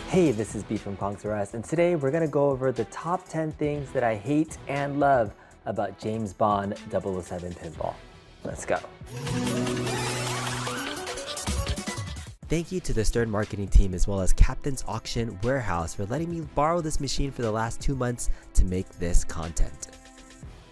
Hey, this is B from Kongsaurus, and today we're going to go over the top 10 things that I hate and love about James Bond 007 Pinball. Let's go. Thank you to the Stern marketing team as well as Captain's Auction Warehouse for letting me borrow this machine for the last 2 months to make this content.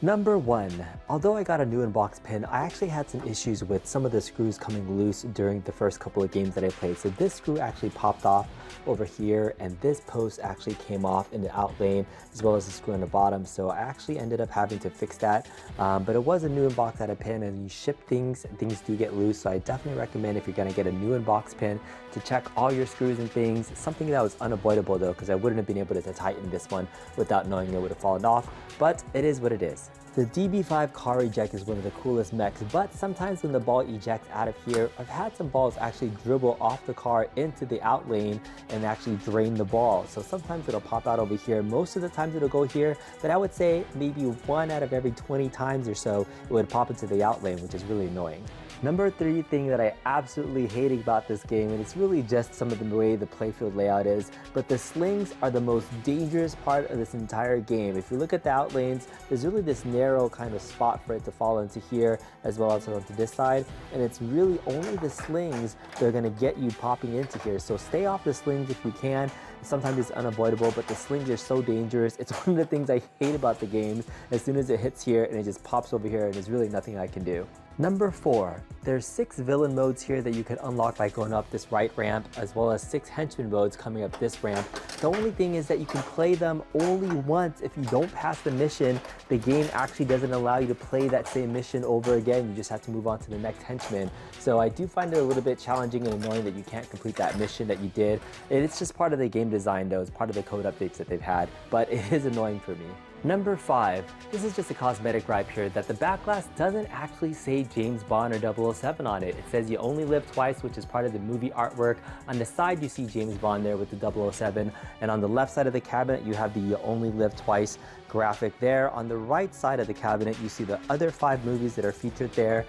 Number 1, although I got a new in-box pin, I actually had some issues with some of the screws coming loose during the first couple of games that I played. So this screw actually popped off over here, and this post actually came off in the out lane, as well as the screw on the bottom. So I actually ended up having to fix that. But it was a new in-box at a pin, and you ship things do get loose. So I definitely recommend, if you're gonna get a new in-box pin, to check all your screws and things. Something that was unavoidable though, because I wouldn't have been able to tighten this one without knowing it would have fallen off, but it is what it is. The DB5 car eject is one of the coolest mechs, but sometimes when the ball ejects out of here, I've had some balls actually dribble off the car into the out lane and actually drain the ball. So sometimes it'll pop out over here. Most of the times it'll go here, but I would say maybe 1 out of every 20 times or so it would pop into the out lane, which is really annoying. Number 3 thing that I absolutely hate about this game, and it's really just some of the way the playfield layout is, but the slings are the most dangerous part of this entire game. If you look at the out lanes, there's really this narrow kind of spot for it to fall into here as well as onto this side, and it's really only the slings that are going to get you popping into here. So stay off the slings if you can. Sometimes it's unavoidable, but the slings are so dangerous. It's one of the things I hate about the game. As soon as it hits here and it just pops over here, and there's really nothing I can do. Number 4, there's 6 villain modes here that you can unlock by going up this right ramp, as well as 6 henchman modes coming up this ramp. The only thing is that you can play them only once. If you don't pass the mission, the game actually doesn't allow you to play that same mission over again. You just have to move on to the next henchman. So I do find it a little bit challenging and annoying that you can't complete that mission that you did. It's just part of the game design though. It's part of the code updates that they've had, but it is annoying for me. Number 5, this is just a cosmetic gripe here, that the Backglass doesn't actually say James Bond or 007 on it. It says you only live twice, which is part of the movie artwork. On the side you see James Bond there with the 007, and on the left side of the cabinet you have the you only live twice graphic there. On the right side of the cabinet you see the other 5 movies that are featured there.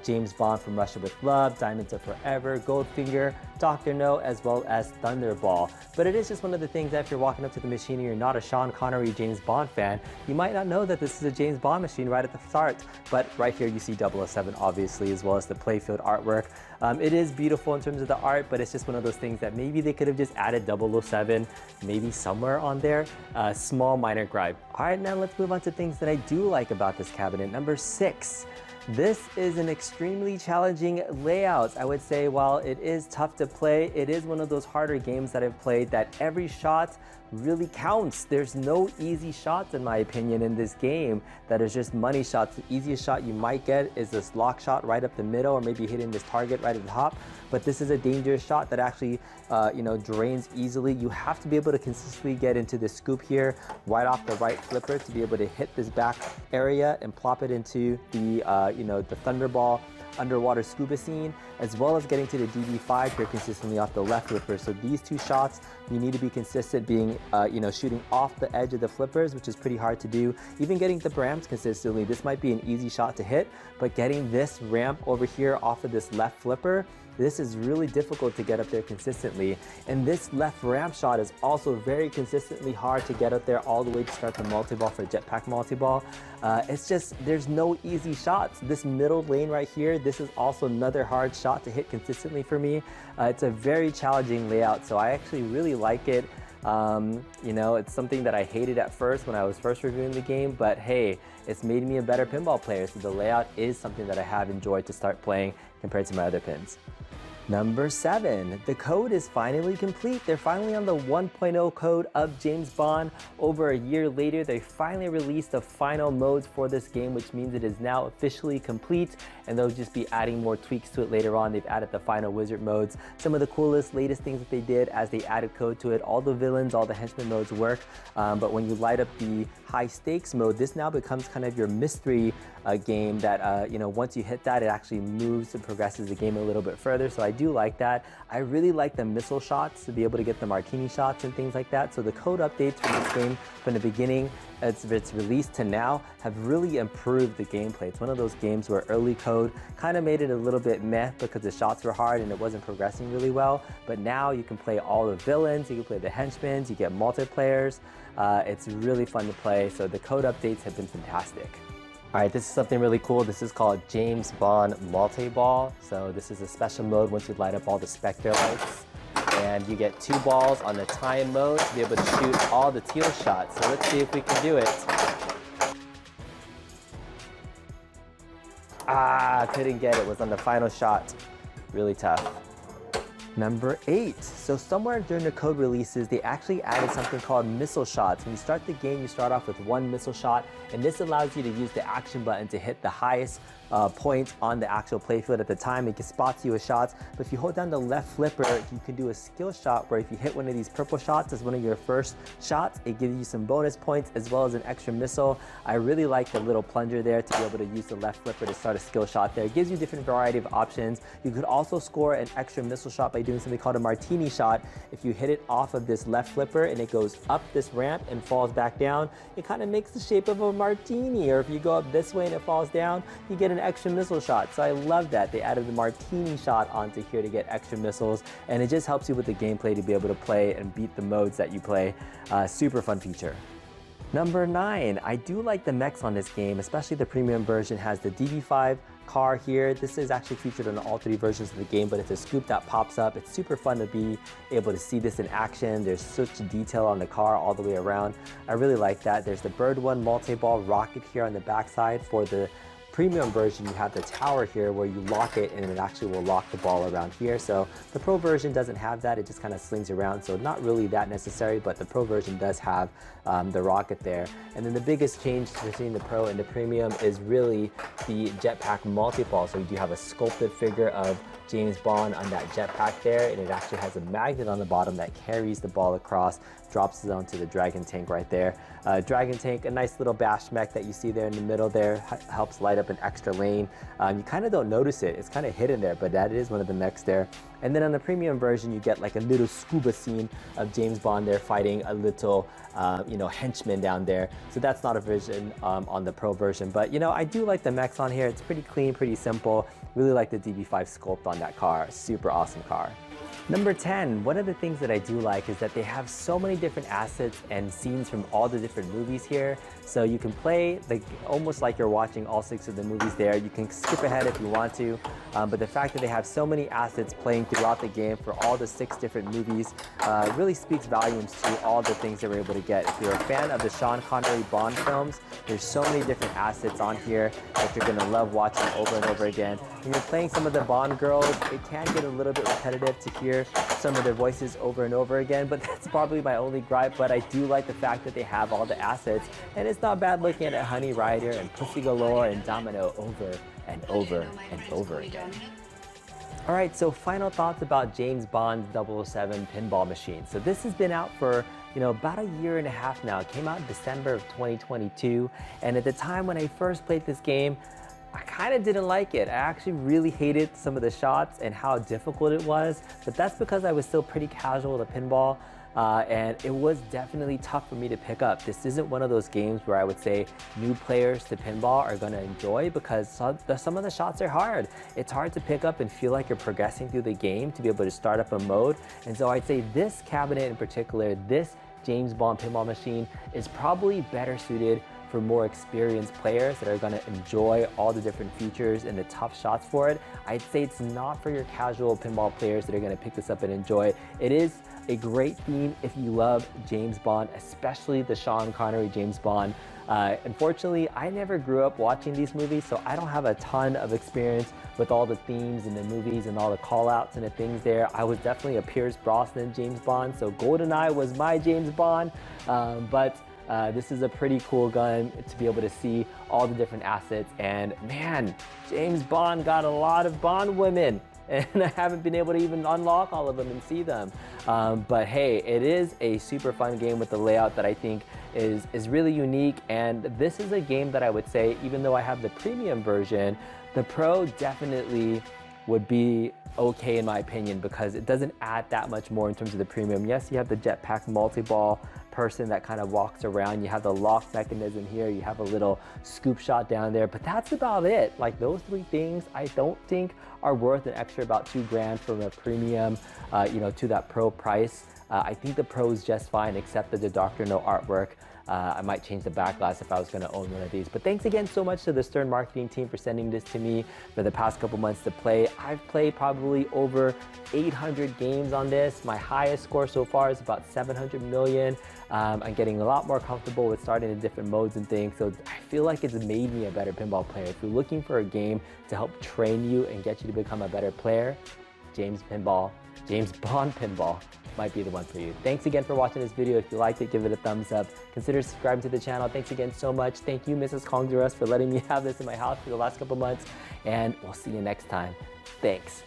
James Bond from Russia with Love, Diamonds Are Forever, Goldfinger, Dr. No, as well as Thunderball. But it is just one of the things that if you're walking up to the machine and you're not a Sean Connery James Bond fan, you might not know that this is a James Bond machine right at the start. But right here you see 007 obviously, as well as the playfield artwork. It is beautiful in terms of the art, but it's just one of those things that maybe they could have just added 007 maybe somewhere on there. Small minor gripe. Alright, now let's move on to things that I do like about this cabinet. Number 6. This is an extremely challenging layout. I would say while it is tough to play, it is one of those harder games that I've played that every shot really counts. There's no easy shots in my opinion in this game that is just money shots. The easiest shot you might get is this lock shot right up the middle, or maybe hitting this target right at the top. But this is a dangerous shot that actually drains easily. You have to be able to consistently get into the scoop here right off the right flipper to be able to hit this back area and plop it into the the Thunderball underwater scuba scene, as well as getting to the DB5 here consistently off the left flipper. So these 2 shots, you need to be consistent being, shooting off the edge of the flippers, which is pretty hard to do. Even getting the ramps consistently, this might be an easy shot to hit, but getting this ramp over here off of this left flipper, this is really difficult to get up there consistently. And this left ramp shot is also very consistently hard to get up there all the way to start the multi-ball for jetpack multi-ball. It's just, there's no easy shots. This middle lane right here, this is also another hard shot to hit consistently for me. It's a very challenging layout, so I actually really like it. It's something that I hated at first when I was first reviewing the game, but hey, it's made me a better pinball player, so the layout is something that I have enjoyed to start playing compared to my other pins. Number 7, the code is finally complete. They're finally on the 1.0 code of James Bond. Over a year later, they finally released the final modes for this game, which means it is now officially complete, and they'll just be adding more tweaks to it later on. They've added the final wizard modes. Some of the coolest, latest things that they did as they added code to it. All the villains, all the henchmen modes work, but when you light up the high stakes mode, this now becomes kind of your mystery game that, you know, once you hit that, it actually moves and progresses the game a little bit further. So I do like that. I really like the missile shots to be able to get the Martini shots and things like that. So the code updates from this game from the beginning, it's released to now, have really improved the gameplay. It's one of those games where early code kind of made it a little bit meh because the shots were hard and it wasn't progressing really well. But now you can play all the villains, you can play the henchmen, you get multiplayers. It's really fun to play. So the code updates have been fantastic. All right, this is something really cool. This is called James Bond Multi-Ball. So this is a special mode once you light up all the Spectre lights. And you get 2 balls on the time mode to be able to shoot all the teal shots. So let's see if we can do it. Couldn't get it. Was on the final shot. Really tough. Number 8. So somewhere during the code releases, they actually added something called missile shots. When you start the game, you start off with 1 missile shot, and this allows you to use the action button to hit the highest point on the actual playfield at the time. It spots you with shots, but if you hold down the left flipper, you can do a skill shot where if you hit one of these purple shots as one of your first shots, it gives you some bonus points as well as an extra missile. I really like the little plunger there to be able to use the left flipper to start a skill shot there. It gives you a different variety of options. You could also score an extra missile shot by doing something called a Martini shot. If you hit it off of this left flipper and it goes up this ramp and falls back down, it kind of makes the shape of a martini. Or if you go up this way and it falls down, you get an extra missile shot. So I love that they added the Martini shot onto here to get extra missiles, and it just helps you with the gameplay to be able to play and beat the modes that you play. Super fun feature. Number 9, I do like the mechs on this game, especially the premium version has the DB5 car here. This is actually featured on all 3 versions of the game, but it's a scoop that pops up. It's super fun to be able to see this in action. There's such detail on the car all the way around. I really like that. There's the Bird One multi-ball rocket here on the backside. For the premium version, you have the tower here where you lock it and it actually will lock the ball around here. So the pro version doesn't have that. It just kind of slings around. So not really that necessary, but the pro version does have the rocket there. And then the biggest change between the pro and the premium is really the jetpack multi-ball. So you do have a sculpted figure of James Bond on that jetpack there, and it actually has a magnet on the bottom that carries the ball across, drops it onto the Dragon Tank right there. Dragon Tank, a nice little bash mech that you see there in the middle there, helps light up an extra lane. You kind of don't notice it, it's kind of hidden there, but that is one of the mechs there. And then on the premium version, you get like a little scuba scene of James Bond there fighting a little, you know, henchman down there. So that's not a version on the pro version, but you know, I do like the mechs on here. It's pretty clean, pretty simple. Really like the DB5 sculpt on that car. Super awesome car. Number 10, one of the things that I do like is that they have so many different assets and scenes from all the different movies here. So you can play almost like you're watching all 6 of the movies there. You can skip ahead if you want to, but the fact that they have so many assets playing throughout the game for all the 6 different movies really speaks volumes to all the things that we're able to get. If you're a fan of the Sean Connery Bond films, there's so many different assets on here that you're gonna love watching over and over again. When you're playing some of the Bond girls, it can get a little bit repetitive to hear some of their voices over and over again, but that's probably my only gripe. But I do like the fact that they have all the assets, and it's not bad looking at Honey Rider and Pussy Galore and Domino over and over and over again. All right, so final thoughts about James Bond 007 pinball machine. So this has been out for, you know, about a year and a half now. It came out in December of 2022, and at the time when I first played this game, I kind of didn't like it. I actually really hated some of the shots and how difficult it was, but that's because I was still pretty casual to pinball, and it was definitely tough for me to pick up. This isn't one of those games where I would say new players to pinball are going to enjoy, because some of the shots are hard. It's hard to pick up and feel like you're progressing through the game to be able to start up a mode. And so I'd say this cabinet in particular, this James Bond pinball machine, is probably better suited for more experienced players that are going to enjoy all the different features and the tough shots for it. I'd say it's not for your casual pinball players that are going to pick this up and enjoy. It is a great theme if you love James Bond, especially the Sean Connery James Bond. Unfortunately, I never grew up watching these movies, so I don't have a ton of experience with all the themes in the movies and all the call-outs and the things there. I was definitely a Pierce Brosnan James Bond, so GoldenEye was my James Bond, but this is a pretty cool gun to be able to see all the different assets. And man, James Bond got a lot of Bond women, and I haven't been able to even unlock all of them and see them. But hey, it is a super fun game with the layout that I think is really unique. And this is a game that I would say, even though I have the premium version, the Pro definitely would be okay in my opinion, because it doesn't add that much more in terms of the premium. Yes, you have the jetpack multi-ball person that kind of walks around, you have the lock mechanism here, you have a little scoop shot down there, but that's about it. Like, those three things I don't think are worth an extra about $2,000 from a premium, to that Pro price. I think the Pro is just fine, except that the Dr. No artwork. I might change the Backglass if I was going to own one of these. But thanks again so much to the Stern marketing team for sending this to me for the past couple months to play. I've played probably over 800 games on this. My highest score so far is about 700 million. I'm getting a lot more comfortable with starting in different modes and things. So I feel like it's made me a better pinball player. If you're looking for a game to help train you and get you to become a better player, James Bond Pinball might be the one for you. Thanks again for watching this video. If you liked it, give it a thumbs up. Consider subscribing to the channel. Thanks again so much. Thank you, Mrs. Kongduras, for letting me have this in my house for the last couple months. And we'll see you next time. Thanks.